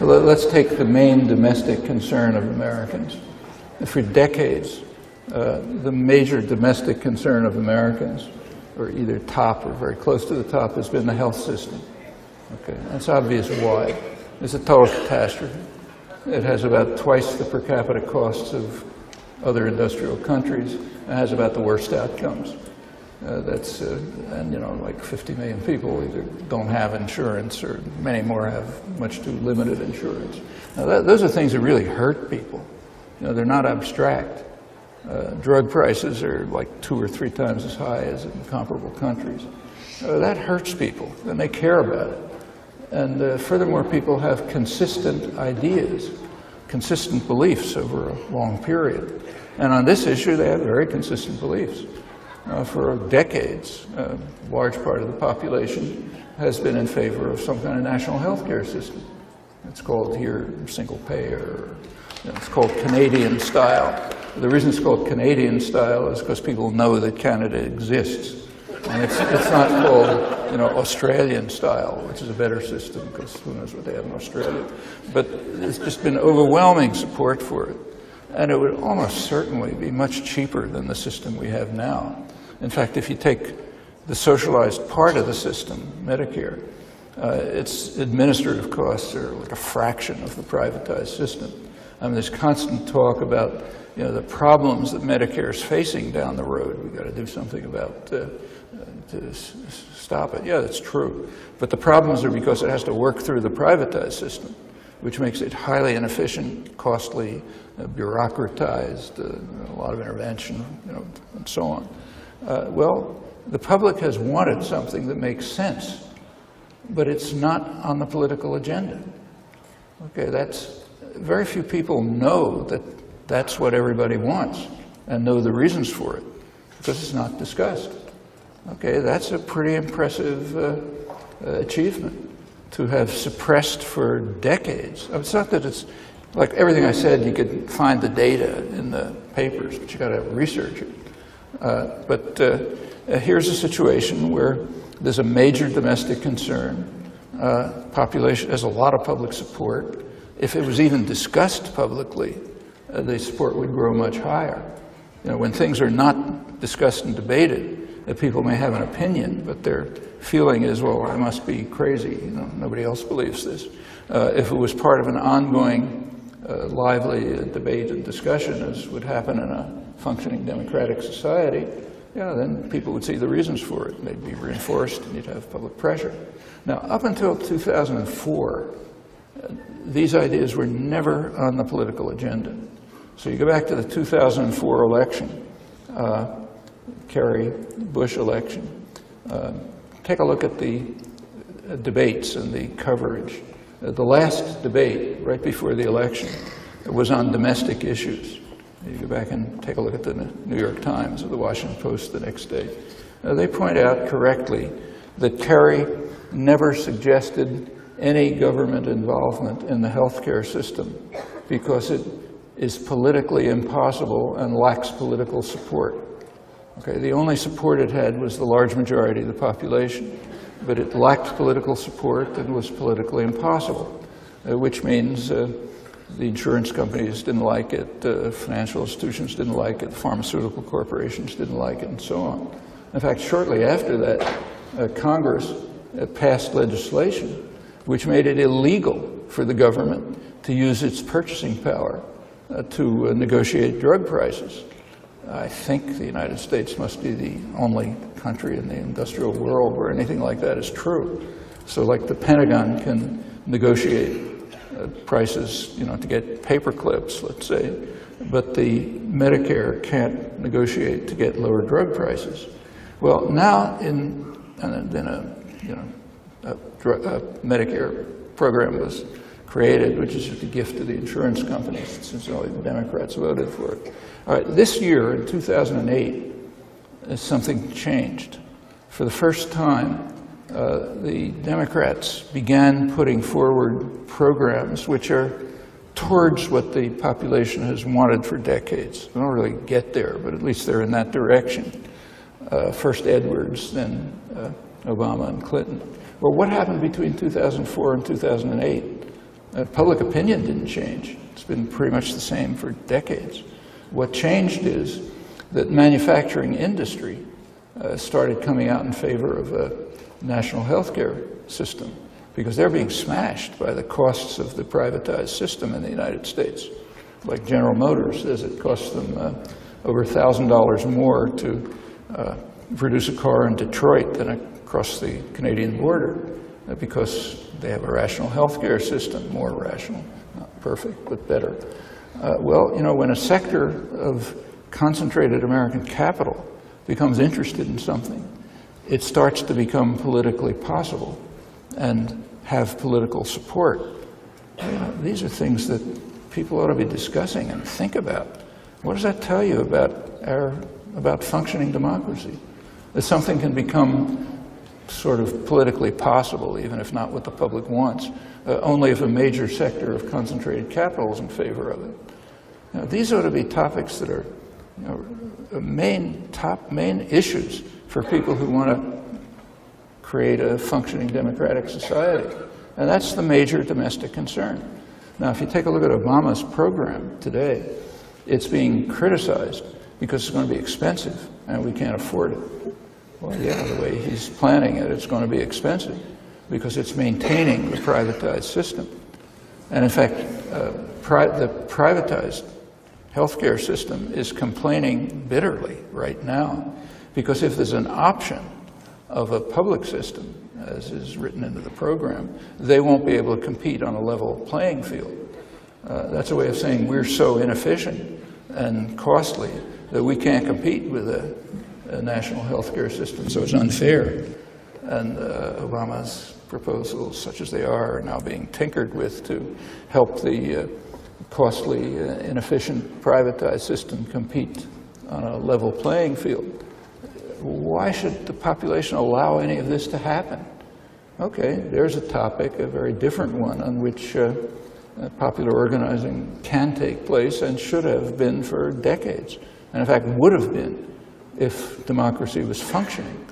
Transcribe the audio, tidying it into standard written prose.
Let's take the main domestic concern of Americans. For decades, the major domestic concern of Americans, or either top or very close to the top, has been the health system. Okay, that's obvious why. It's a total catastrophe. It has about twice the per capita costs of other industrial countries, and has about the worst outcomes. And you know, like 50 million people either don't have insurance, or many more have much too limited insurance. Now those are things that really hurt people. You know, they're not abstract. Drug prices are like 2 or 3 times as high as in comparable countries. That hurts people, and they care about it. And furthermore, people have consistent ideas, consistent beliefs over a long period. And on this issue, they have very consistent beliefs. For decades, a large part of the population has been in favor of some kind of national health care system. It's called here single payer. It's called Canadian style. The reason it's called Canadian style is because people know that Canada exists. And it's not called, you know, Australian style, which is a better system, because who knows what they have in Australia. But there's just been overwhelming support for it. And it would almost certainly be much cheaper than the system we have now. In fact, if you take the socialized part of the system, Medicare, its administrative costs are like a fraction of the privatized system. I mean, there's constant talk about, you know, the problems that Medicare is facing down the road. We've got to do something about to stop it. Yeah, that's true. But the problems are because it has to work through the privatized system, which makes it highly inefficient, costly, bureaucratized, a lot of intervention, you know, and so on. Well, the public has wanted something that makes sense, but it's not on the political agenda. Okay, very few people know that that's what everybody wants and know the reasons for it, because it's not discussed. Okay, that's a pretty impressive achievement to have suppressed for decades. It's not that it's like everything I said, you could find the data in the papers, but you got to research it. But here's a situation where there's a major domestic concern. Population has a lot of public support. If it was even discussed publicly, the support would grow much higher. You know, when things are not discussed and debated, people may have an opinion, but their feeling is, well, I must be crazy. You know, nobody else believes this. If it was part of an ongoing, lively debate and discussion, as would happen in a functioning democratic society, yeah, then people would see the reasons for it. They'd be reinforced, and you'd have public pressure. Now, up until 2004, these ideas were never on the political agenda. So you go back to the 2004 election, Kerry-Bush election. Take a look at the debates and the coverage. The last debate, right before the election, was on domestic issues. You go back and take a look at the New York Times or the Washington Post the next day. They point out correctly that Kerry never suggested any government involvement in the healthcare system because it is politically impossible and lacks political support. Okay, the only support it had was the large majority of the population, but it lacked political support and was politically impossible, which means the insurance companies didn't like it, financial institutions didn't like it, pharmaceutical corporations didn't like it, and so on. In fact, shortly after that, Congress passed legislation which made it illegal for the government to use its purchasing power to negotiate drug prices. I think the United States must be the only country in the industrial world where anything like that is true. So like the Pentagon can negotiate prices, you know, to get paper clips, let's say, but the Medicare can't negotiate to get lower drug prices. Well, now a Medicare program was created, which is just a gift to the insurance companies, since only the Democrats voted for it. All right, this year, in 2008, something changed. For the first time, the Democrats began putting forward programs which are towards what the population has wanted for decades. They don't really get there, but at least they're in that direction. First Edwards, then Obama and Clinton. Well, what happened between 2004 and 2008? Public opinion didn't change. It's been pretty much the same for decades. What changed is that manufacturing industry started coming out in favor of a national healthcare system because they're being smashed by the costs of the privatized system in the United States. Like General Motors says it costs them over $1,000 more to produce a car in Detroit than across the Canadian border because they have a rational healthcare system, more rational, not perfect, but better. Well, you know, when a sector of concentrated American capital becomes interested in something, it starts to become politically possible and have political support. You know, these are things that people ought to be discussing and think about. What does that tell you about functioning democracy? That something can become sort of politically possible, even if not what the public wants, only if a major sector of concentrated capital is in favor of it. You know, these ought to be topics that are, you know, main issues for people who want to create a functioning democratic society. And that's the major domestic concern. Now, if you take a look at Obama's program today, it's being criticized because it's going to be expensive and we can't afford it. Well, yeah, the way he's planning it, it's going to be expensive because it's maintaining the privatized system. And in fact, the privatized healthcare system is complaining bitterly right now because if there's an option of a public system, as is written into the program, they won't be able to compete on a level playing field. That's a way of saying we're so inefficient and costly that we can't compete with a national healthcare system, so it's unfair. And Obama's proposals, such as they are now being tinkered with to help the costly, inefficient privatized system compete on a level playing field. Why should the population allow any of this to happen? Okay, there's a topic, a very different one, on which popular organizing can take place and should have been for decades, and in fact would have been if democracy was functioning.